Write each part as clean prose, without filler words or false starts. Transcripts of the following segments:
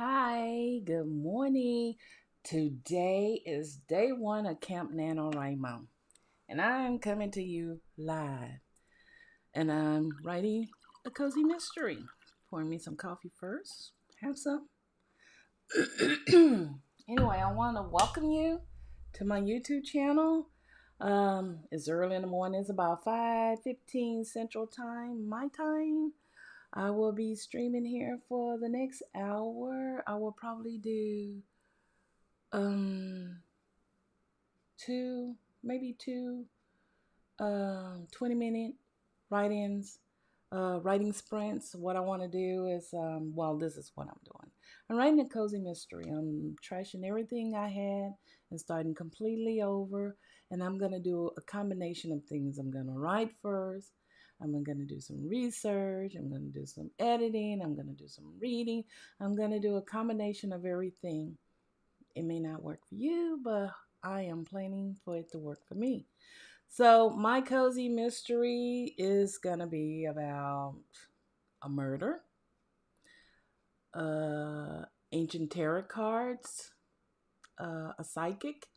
Hi, good morning. Today is day one of Camp NaNoWrimo, and I'm coming to you live. And I'm writing a cozy mystery. Pouring me some coffee first. Have some. Anyway, I want to welcome you to my YouTube channel. It's early in the morning. It's about 5:15 Central Time, my time. I will be streaming here for the next hour. I will probably do um two maybe two 20-minute write-ins, writing sprints. What I want to do is this is what I'm doing. I'm writing a cozy mystery. I'm trashing everything I had and starting completely over, and I'm going to do a combination of things. I'm going to write first. I'm going to do some research. I'm going to do some editing. I'm going to do some reading. I'm going to do a combination of everything. It may not work for you, but I am planning for it to work for me. So, my cozy mystery is going to be about a murder, uh, ancient tarot cards, a psychic,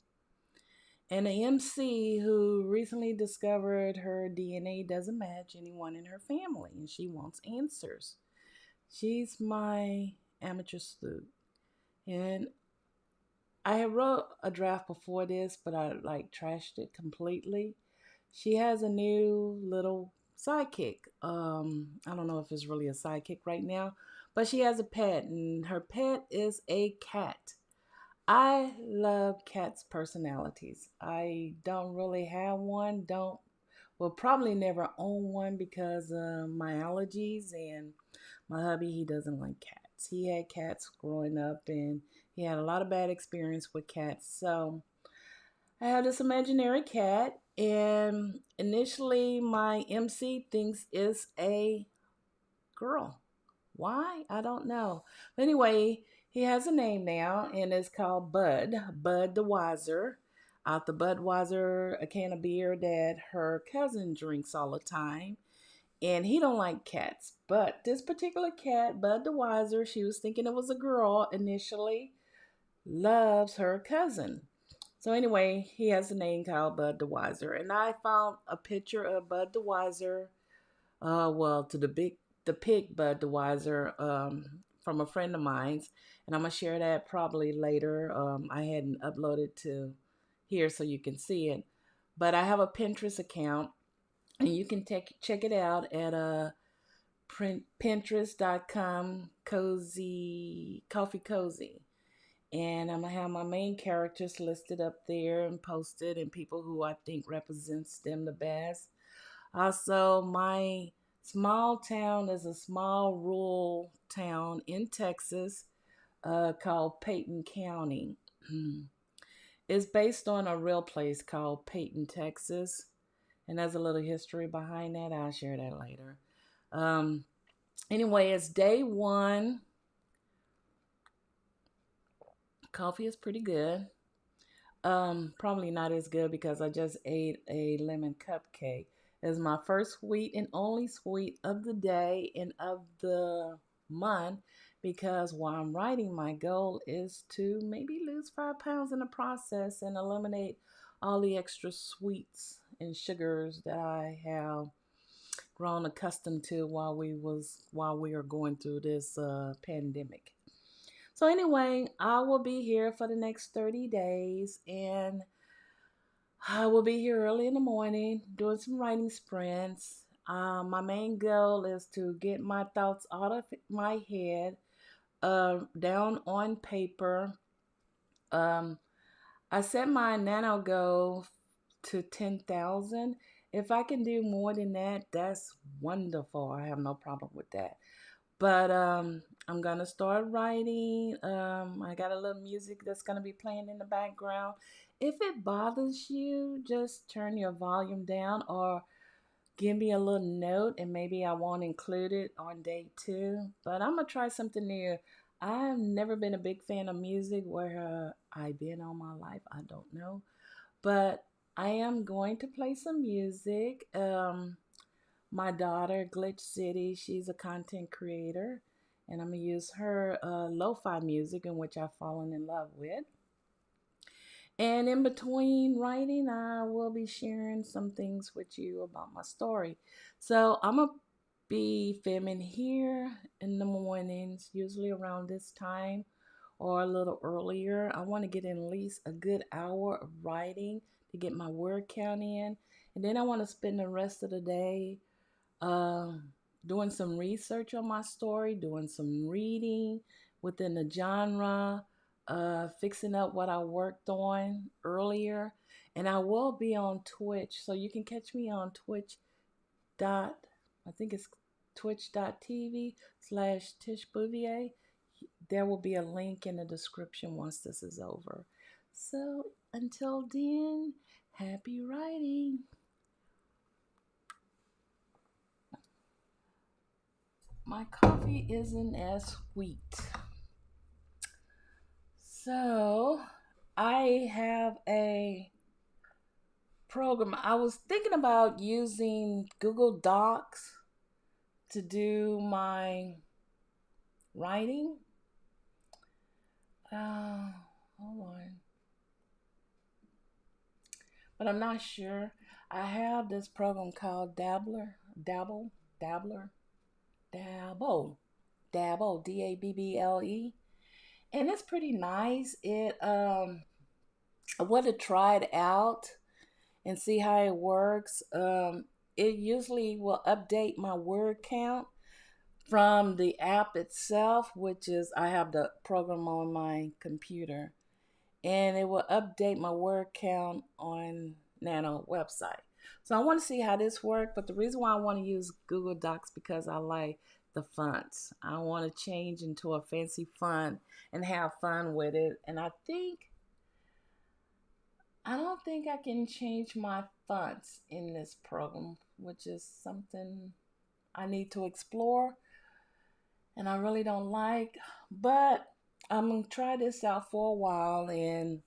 and an MC who recently discovered her DNA doesn't match anyone in her family and she wants answers. She's my amateur sleuth. And I had wrote a draft before this, but I trashed it completely. She has a new little sidekick. I don't know if it's really a sidekick right now, but she has a pet, and her pet is a cat. I love cats' personalities. I don't really have one. Will probably never own one because of my allergies, and my hubby, he doesn't like cats. He had cats growing up, and he had a lot of bad experience with cats. So I have this imaginary cat, and initially my MC thinks it's a girl. Why? I don't know. But anyway, he has a name now, and it's called Bud the Wiser. Out the Budweiser, a can of beer that her cousin drinks all the time. And he don't like cats. But this particular cat, Bud the Wiser, she was thinking it was a girl initially, loves her cousin. So anyway, he has a name called Bud the Wiser, and I found a picture of Bud the Wiser. To depict Bud the Wiser from a friend of mine's, and I'm gonna share that probably later. I hadn't uploaded to here so you can see it, but I have a Pinterest account, and you can check it out at Pinterest.com coffee cozy. And I'm gonna have my main characters listed up there and posted, and people who I think represents them the best. Also, my small town is a small rural town in Texas called Peyton County. It's based on a real place called Peyton, Texas, and there's a little history behind that. I'll share that later. Um, anyway, it's day one. Coffee is pretty good. Probably not as good because I just ate a lemon cupcake. It's my first sweet and only sweet of the day and of the month because while I'm writing, my goal is to maybe lose 5 pounds in the process and eliminate all the extra sweets and sugars that I have grown accustomed to while we are going through this pandemic. So anyway, I will be here for the next 30 days, and I will be here early in the morning doing some writing sprints. My main goal is to get my thoughts out of my head, down on paper. Um, I set my nano goal to 10,000. If I can do more than that, that's wonderful. I have no problem with that. But I'm gonna start writing. I got a little music that's gonna be playing in the background. If it bothers you, just turn your volume down or give me a little note and maybe I won't include it on day 2. But I'm gonna try something new. I've never been a big fan of music. Where I've been all my life, I don't know. But I am going to play some music. My daughter, Glitch City, she's a content creator, and I'm gonna use her lo-fi music in which I've fallen in love with. And in between writing, I will be sharing some things with you about my story. So I'm gonna be filming here in the mornings, usually around this time or a little earlier. I want to get in at least a good hour of writing to get my word count in. And then I want to spend the rest of the day doing some research on my story, doing some reading within the genre, fixing up what I worked on earlier. And I will be on Twitch, so you can catch me on Twitch dot, I think it's twitch.tv/Tish Bouvier. There will be a link in the description once this is over. So until then, happy writing. My coffee isn't as sweet. So I have a program. I was thinking about using Google Docs to do my writing. Hold on. But I'm not sure. I have this program called Dabble, Dabble, and it's pretty nice. I want to try it out and see how it works. It usually will update my word count from the app itself, which is I have the program on my computer, and it will update my word count on Nano website. So I want to see how this works, but the reason why I want to use Google Docs because I like the fonts. I want to change into a fancy font and have fun with it. And I don't think I can change my fonts in this program, which is something I need to explore and I really don't like. But I'm going to try this out for a while, and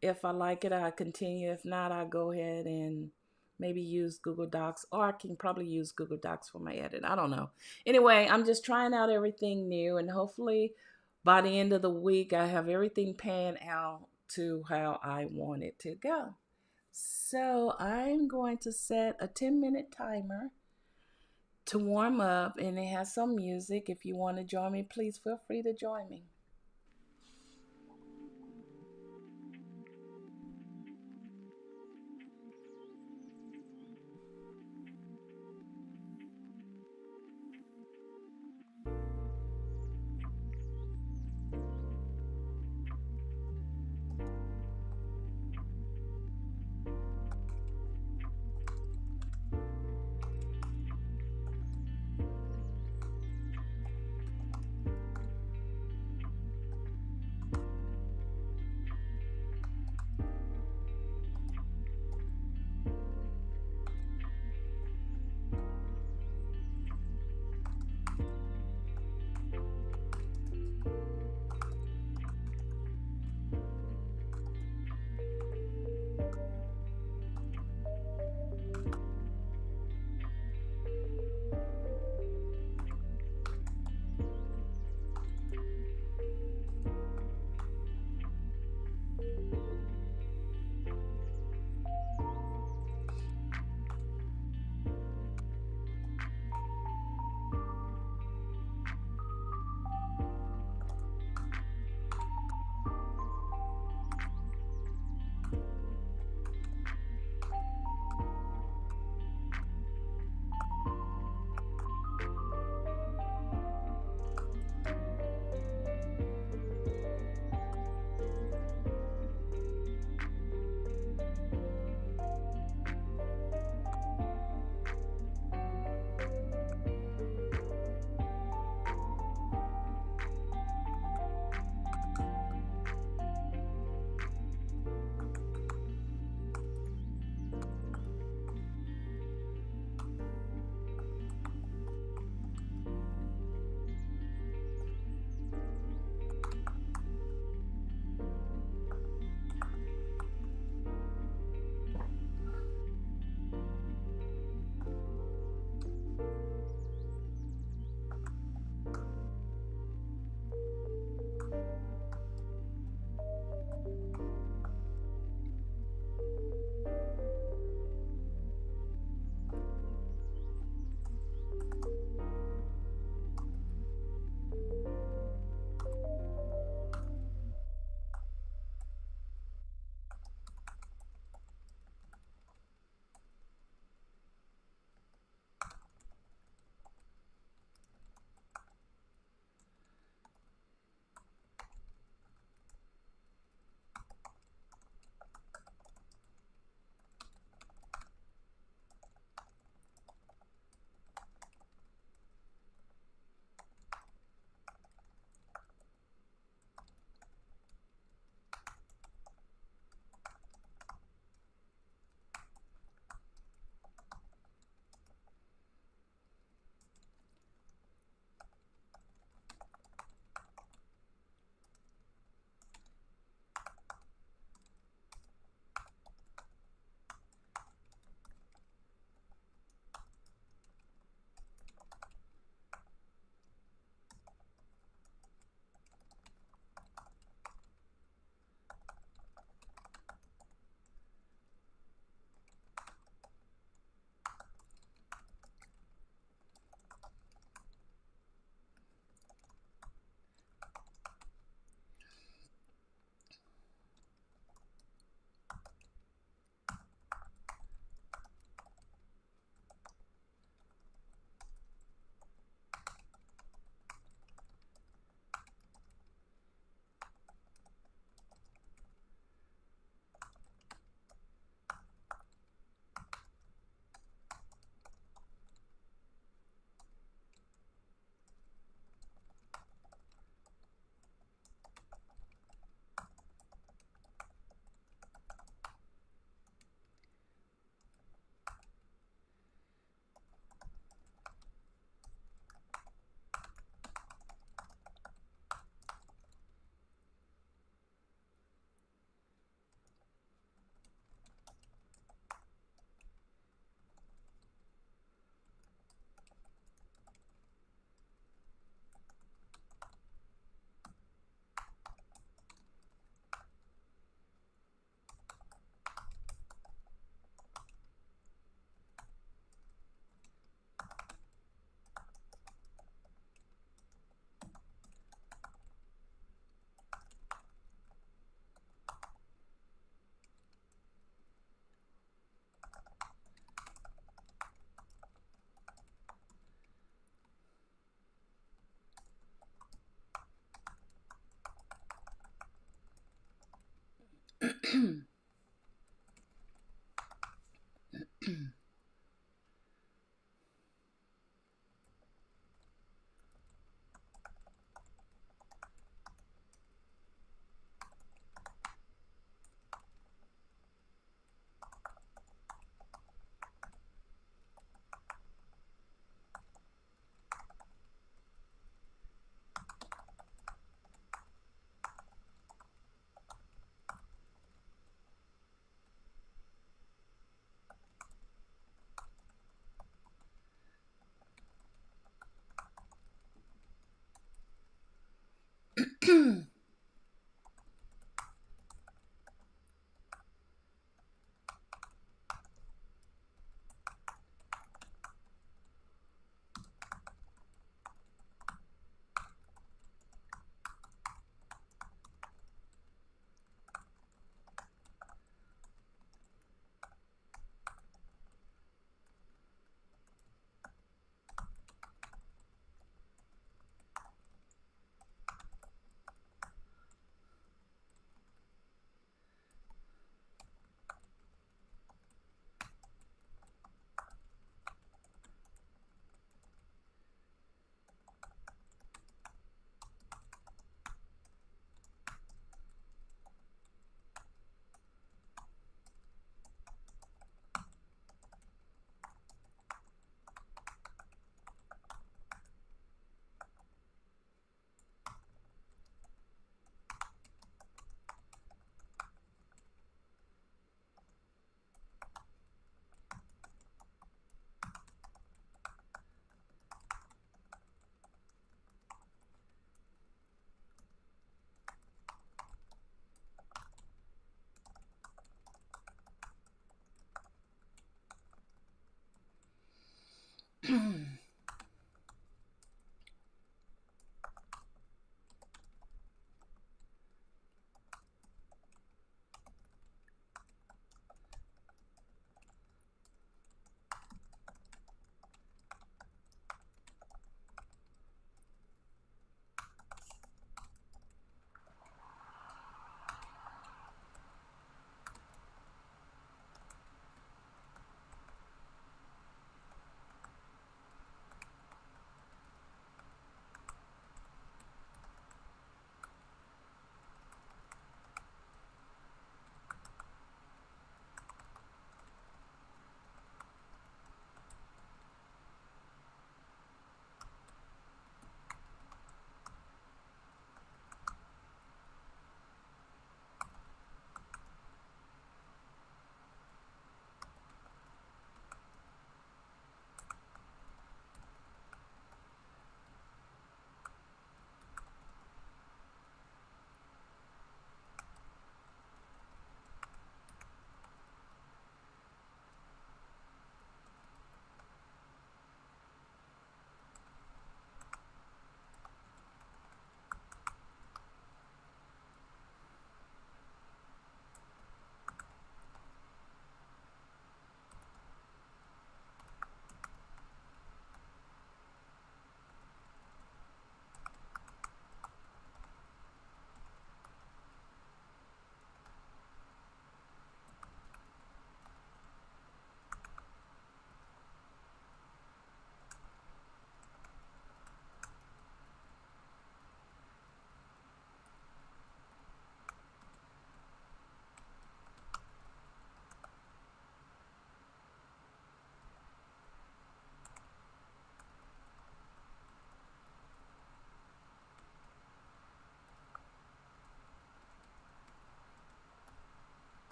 if I like it, I continue. If not, I go ahead and maybe use Google Docs, or I can probably use Google Docs for my edit. I don't know. Anyway, I'm just trying out everything new, and hopefully by the end of the week, I have everything panned out to how I want it to go. So I'm going to set a 10-minute timer to warm up, and it has some music. If you want to join me, please feel free to join me.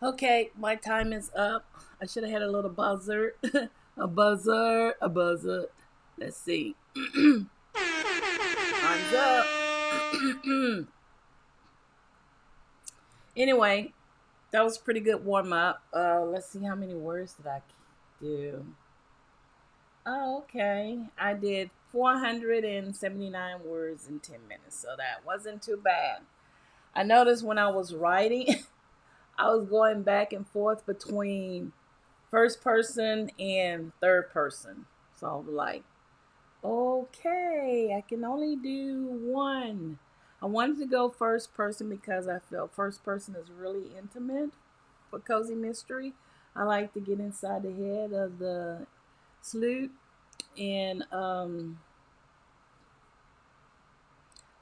Okay, my time is up. I should have had a little buzzer. A buzzer, a buzzer. Let's see. Time's up. Anyway, that was a pretty good warm up. Let's see how many words did I do. Oh, okay. I did 479 words in 10 minutes, so that wasn't too bad. I noticed when I was writing, I was going back and forth between first person and third person. So I was like, okay, I can only do one. I wanted to go first person because I felt first person is really intimate for cozy mystery. I like to get inside the head of the sleuth, and I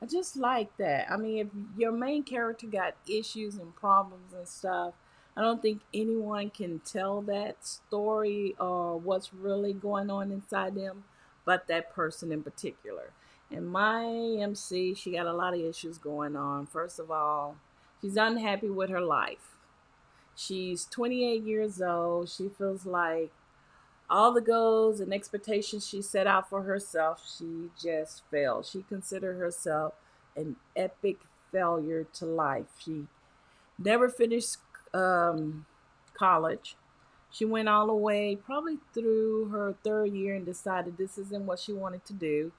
just like that. I mean, if your main character got issues and problems and stuff, I don't think anyone can tell that story or what's really going on inside them but that person in particular. And my MC, she got a lot of issues going on. First of all, she's unhappy with her life. She's 28 years old. She feels like all the goals and expectations she set out for herself, she just failed. She considered herself an epic failure to life. She never finished college. She went all the way probably through her third year and decided this isn't what she wanted to do.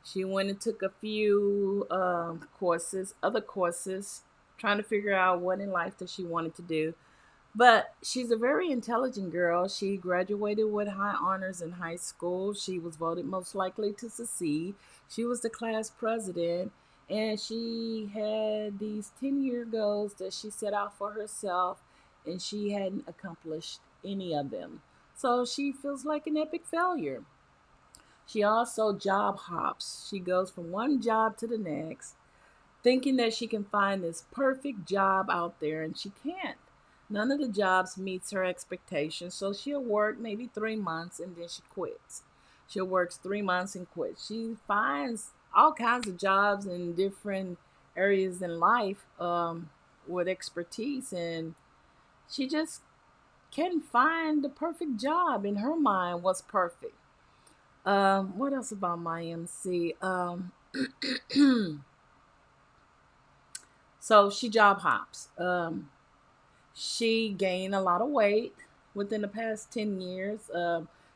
She went and took a few other courses, trying to figure out what in life that she wanted to do. But she's a very intelligent girl. She graduated with high honors in high school. She was voted most likely to succeed. She was the class president. And she had these 10-year goals that she set out for herself, and she hadn't accomplished any of them. So she feels like an epic failure. She also job hops. She goes from one job to the next, thinking that she can find this perfect job out there, and she can't. None of the jobs meets her expectations, so she'll work maybe 3 months and then she quits. She'll work 3 months and quits. She finds all kinds of jobs in different areas in life with expertise, and she just can't find the perfect job. In her mind, what's perfect. What else about my MC? So she job hops. She gained a lot of weight within the past 10 years.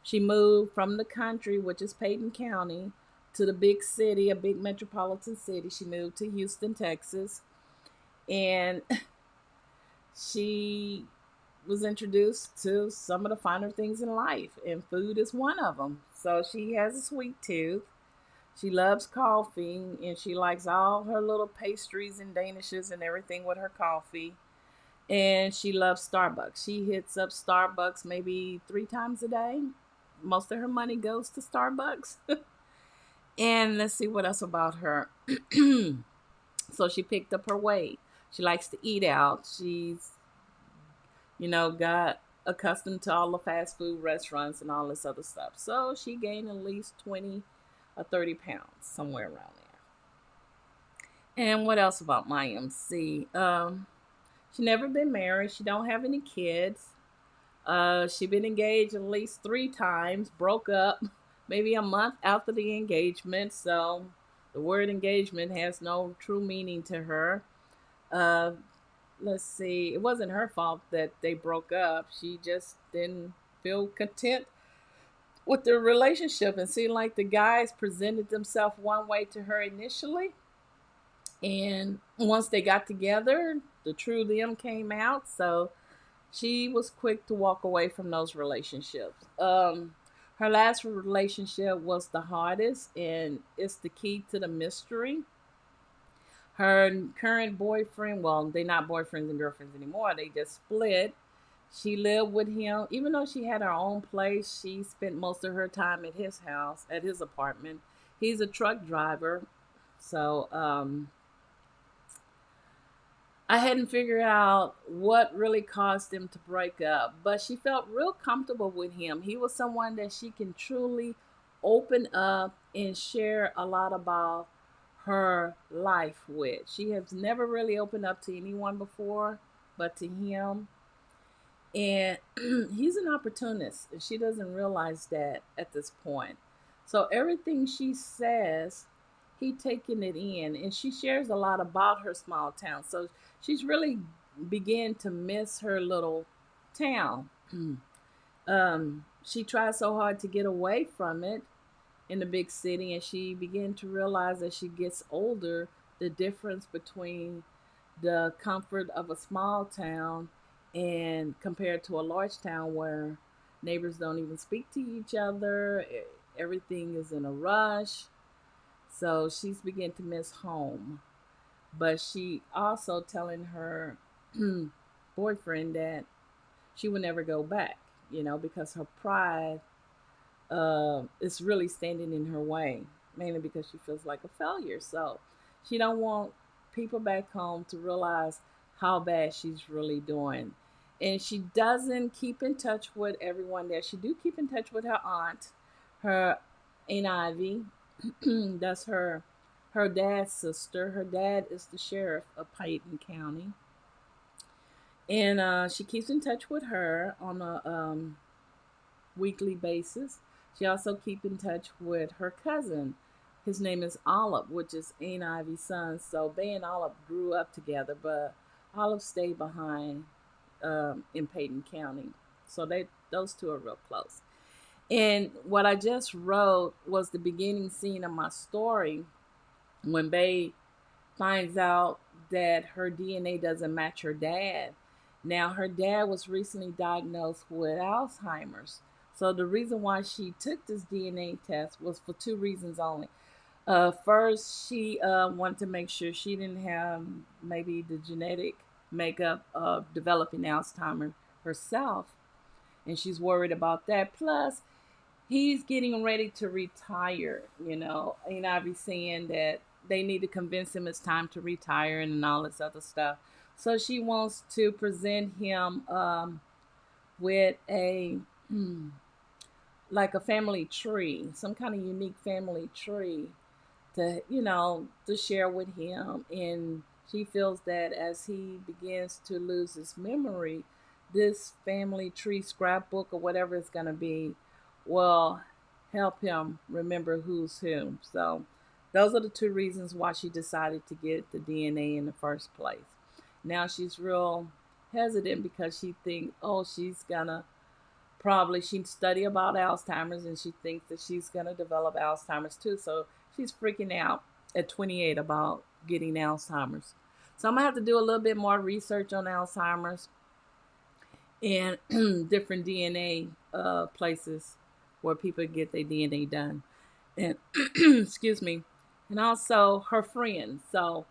She moved from the country, which is Payton County, to the big city, a big metropolitan city. She moved to Houston, Texas. And she was introduced to some of the finer things in life, and food is one of them. So she has a sweet tooth. She loves coffee, and she likes all her little pastries and danishes and everything with her coffee. And she loves Starbucks. She hits up Starbucks maybe 3 times a day. Most of her money goes to Starbucks. And let's see what else about her. So she picked up her weight. She likes to eat out. She's, got accustomed to all the fast food restaurants and all this other stuff. So she gained at least 20 or 30 pounds, somewhere around there. And what else about my MC? She never been married. She don't have any kids. She been engaged at least 3 times. Broke up maybe a month after the engagement. So the word engagement has no true meaning to her. Uh, let's see. It wasn't her fault that they broke up. She just didn't feel content with their relationship, and seemed like the guys presented themselves one way to her initially, and once they got together, the true them came out. So she was quick to walk away from those relationships. Her last relationship was the hardest, and it's the key to the mystery. Her current boyfriend, well, they're not boyfriends and girlfriends anymore. They just split. She lived with him. Even though she had her own place, she spent most of her time at his house, at his apartment. He's a truck driver. So I hadn't figured out what really caused them to break up, but she felt real comfortable with him. He was someone that she can truly open up and share a lot about her life with. She has never really opened up to anyone before, but to him. And he's an opportunist, and she doesn't realize that at this point. So everything she says, he taking it in, and she shares a lot about her small town. So she's really began to miss her little town. She tried so hard to get away from it in the big city, and she began to realize as she gets older the difference between the comfort of a small town and compared to a large town where neighbors don't even speak to each other. Everything is in a rush. So she's beginning to miss home. But she also telling her boyfriend that she would never go back, because her pride is really standing in her way, mainly because she feels like a failure. So she don't want people back home to realize how bad she's really doing. And she doesn't keep in touch with everyone there. She do keep in touch with her aunt, her Aunt Ivy. That's her dad's sister. Her dad is the sheriff of Payton County. And she keeps in touch with her on a weekly basis. She also keep in touch with her cousin. His name is Olive, which is Aunt Ivy's son. So they and Olive grew up together, but Olive stayed behind in Payton County. So those two are real close. And what I just wrote was the beginning scene of my story when Bae finds out that her DNA doesn't match her dad. Now, her dad was recently diagnosed with Alzheimer's. So, the reason why she took this DNA test was for two reasons only. First, she wanted to make sure she didn't have maybe the genetic makeup of developing Alzheimer's herself, and she's worried about that. Plus, he's getting ready to retire. And I be saying that they need to convince him it's time to retire and all this other stuff. So she wants to present him with a like a family tree, some kind of unique family tree to share with him. And she feels that as he begins to lose his memory, this family tree scrapbook or whatever it's going to be will help him remember who's who. So those are the two reasons why she decided to get the DNA in the first place. Now she's real hesitant because she thinks, oh, she's gonna probably she study about Alzheimer's and she thinks that she's gonna develop Alzheimer's too. So she's freaking out at 28 about getting Alzheimer's. So I'm gonna have to do a little bit more research on Alzheimer's and different DNA places where people get their DNA done. And excuse me, and also her friends. So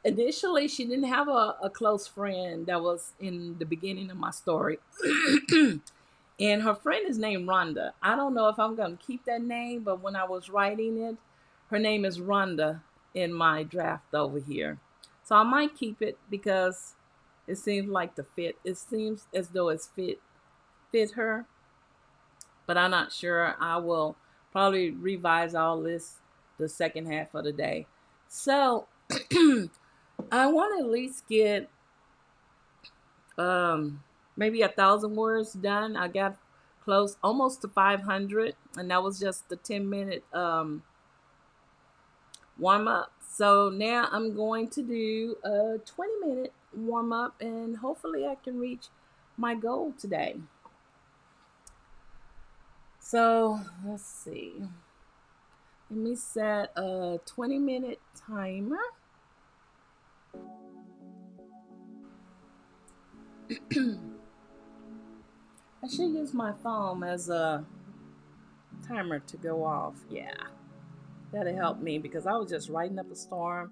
initially, she didn't have a close friend that was in the beginning of my story. And her friend is named Rhonda. I don't know if I'm going to keep that name, but when I was writing it, her name is Rhonda in my draft over here. So I might keep it because it seems like the fit. It seems as though it's fit her, but I'm not sure. I will probably revise all this the second half of the day. So I want to at least get maybe 1,000 words done. I got close almost to 500, and that was just the 10-minute warm up. So now I'm going to do a 20-minute warm up, and hopefully I can reach my goal today. So let's see. Let me set a 20-minute timer. I should use my phone as a timer to go off. Yeah, that'll help me because I was just writing up a storm.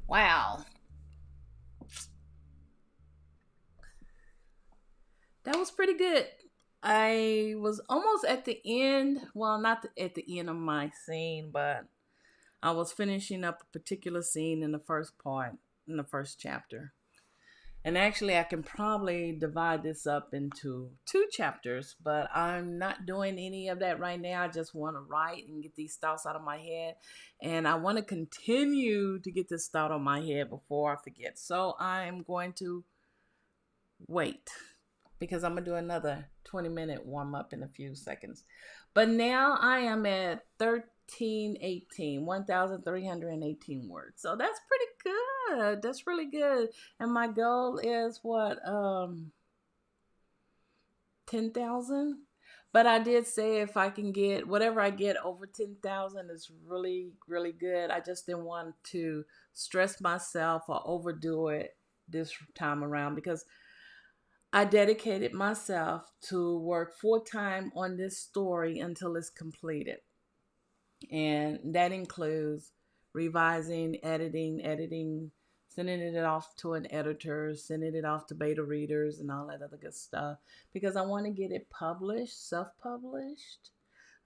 Wow. That was pretty good. I was almost at the end. Well, not at the end of my scene, but I was finishing up a particular scene in the first part, in the first chapter. And actually, I can probably divide this up into two chapters, but I'm not doing any of that right now. I just want to write and get these thoughts out of my head. And I want to continue to get this thought on my head before I forget. So I'm going to wait because I'm going to do another 20-minute warm up in a few seconds. But now I am at 1,318 words. So that's pretty good. That's really good. And my goal is what, 10,000? But I did say if I can get whatever I get over 10,000 is really, really good. I just didn't want to stress myself or overdo it this time around because I dedicated myself to work full time on this story until it's completed. And that includes revising, editing, sending it off to an editor, sending it off to beta readers, and all that other good stuff. Because I want to get it published, self-published,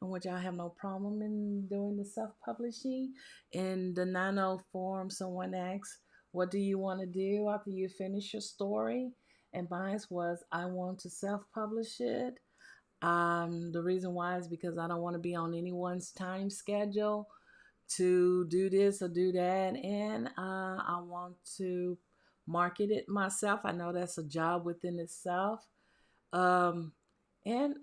in which I have no problem in doing the self-publishing. In the Nano forum, someone asks, what do you want to do after you finish your story? And mine was, I want to self-publish it. The reason why is because I don't want to be on anyone's time schedule to do this or do that. And I want to market it myself. I know that's a job within itself. Um, and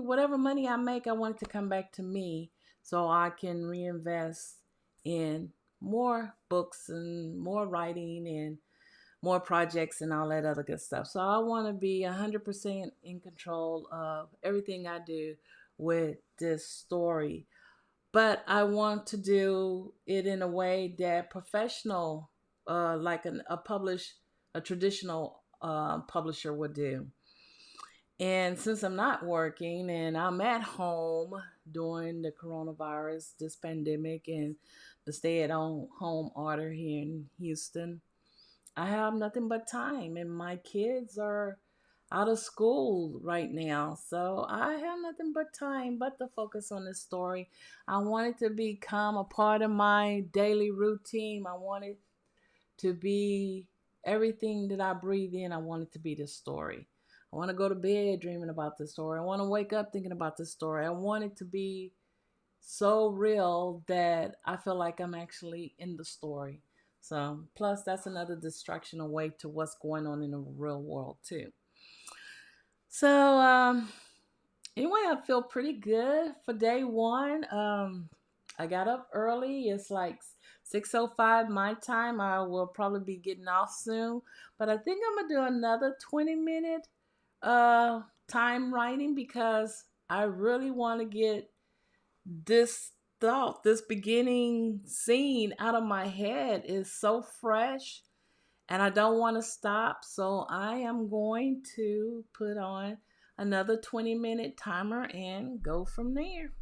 whatever money I make, I want it to come back to me so I can reinvest in more books and more writing and more projects and all that other good stuff. So I want to be 100% in control of everything I do with this story. But I want to do it in a way that professional, like a traditional publisher would do. And since I'm not working and I'm at home during the coronavirus, this pandemic, and the stay-at-home order here in Houston, I have nothing but time, and my kids are out of school right now. So I have nothing but time but to focus on this story. I want it to become a part of my daily routine. I want it to be everything that I breathe in. I want it to be this story. I want to go to bed dreaming about this story. I want to wake up thinking about this story. I want it to be so real that I feel like I'm actually in the story. So, plus that's another distraction away to what's going on in the real world too. So, anyway, I feel pretty good for day one. I got up early. It's like 6:05 my time. I will probably be getting off soon, but I think I'm gonna do another 20-minute time writing because I really want to get this thought, this beginning scene out of my head is so fresh and I don't want to stop. So I am going to put on another 20-minute timer and go from there.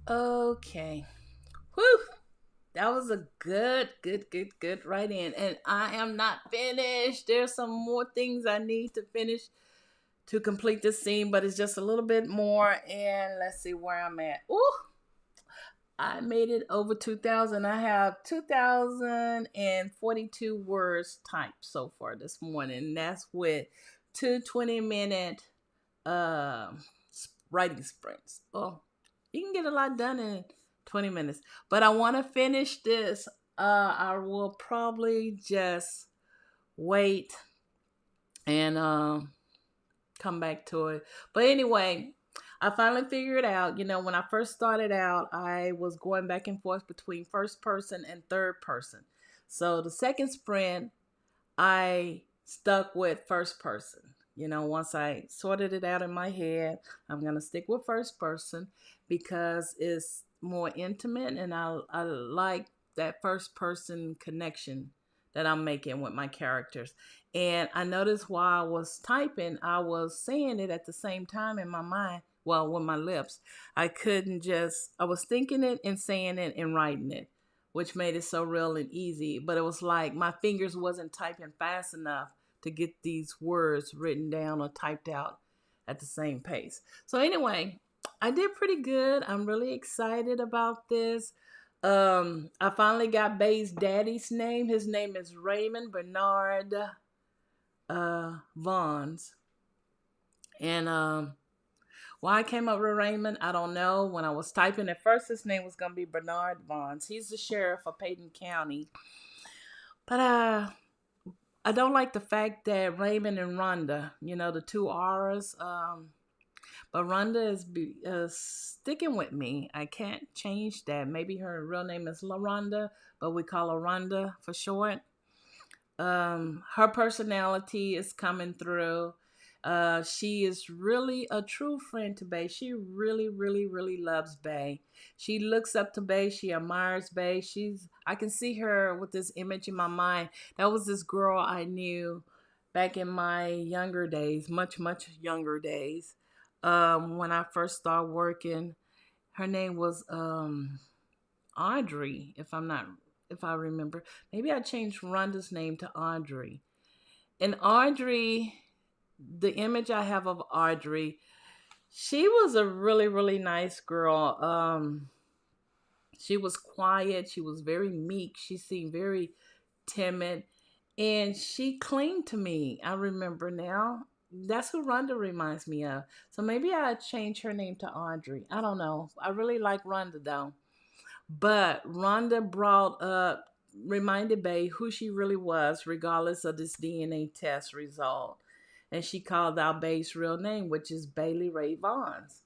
Okay. Whew. That was a good write in. And I am not finished. There's some more things I need to finish to complete this scene, but it's just a little bit more. And let's see where I'm at. Ooh, I made it over 2,000. I have 2,042 words typed so far this morning. That's with two 20-minute uh, writing sprints. Oh, you can get a lot done in 20 minutes. But I want to finish this. I will probably just wait and come back to it. But anyway, I finally figured out, when I first started out, I was going back and forth between first person and third person. So the second sprint, I stuck with first person. Once I sorted it out in my head, I'm going to stick with first person because it's more intimate and I like that first person connection that I'm making with my characters. And I noticed while I was typing, I was saying it at the same time in my mind. Well, with my lips, I was thinking it and saying it and writing it, which made it so real and easy. But it was like my fingers wasn't typing fast enough to get these words written down or typed out at the same pace. So anyway, I did pretty good. I'm really excited about this. I finally got Bay's daddy's name. His name is Raymond Bernard Vons. And why I came up with Raymond, I don't know. When I was typing at first, his name was going to be Bernard Vons. He's the sheriff of Payton County. But I don't like the fact that Raymond and Rhonda, the two R's. But Rhonda is sticking with me. I can't change that. Maybe her real name is LaRonda, but we call her Rhonda for short. Her personality is coming through. She is really a true friend to Bay. She really, really, really loves Bay. She looks up to Bay. She admires Bay. I can see her with this image in my mind. That was this girl I knew back in my younger days, much, much younger days. When I first started working, her name was Audrey, if I remember. Maybe I changed Rhonda's name to Audrey. And Audrey, the image I have of Audrey, she was a really, really nice girl. She was quiet. She was very meek. She seemed very timid. And she clinged to me. I remember now. That's who Rhonda reminds me of. So maybe I change her name to Audrey. I don't know. I really like Rhonda though. But Rhonda reminded Bay who she really was, regardless of this DNA test result. And she called out Bay's real name, which is Bailey Ray Vons.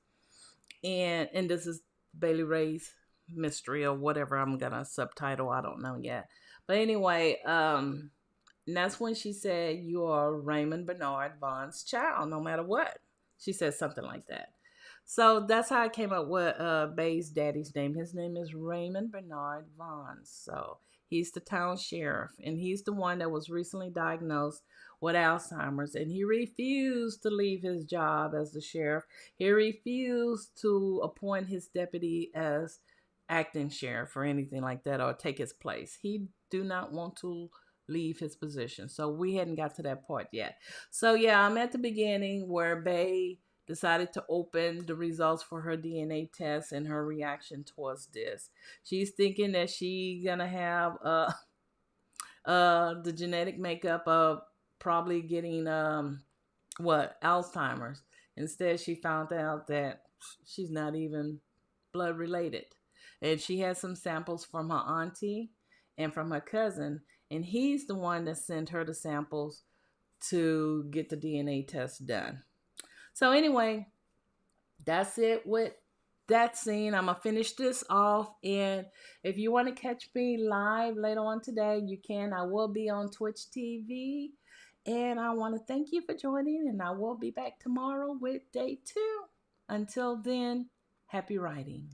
And this is Bailey Ray's mystery or whatever I'm gonna subtitle. I don't know yet. But anyway, and that's when she said, "You are Raymond Bernard Vaughn's child, no matter what." She said something like that. So that's how I came up with Bay's daddy's name. His name is Raymond Bernard Vaughn. So he's the town sheriff, and he's the one that was recently diagnosed with Alzheimer's, and he refused to leave his job as the sheriff. He refused to appoint his deputy as acting sheriff or anything like that, or take his place. He do not want to leave his position. So we hadn't got to that part yet. So yeah, I'm at the beginning where Bay decided to open the results for her DNA test and her reaction towards this. She's thinking that she gonna have the genetic makeup of probably getting Alzheimer's. Instead, she found out that she's not even blood related. And she had some samples from her auntie and from her cousin, and he's the one that sent her the samples to get the DNA test done. So anyway, that's it with that scene. I'm going to finish this off. And if you want to catch me live later on today, you can. I will be on Twitch TV. And I want to thank you for joining. And I will be back tomorrow with day 2. Until then, happy writing.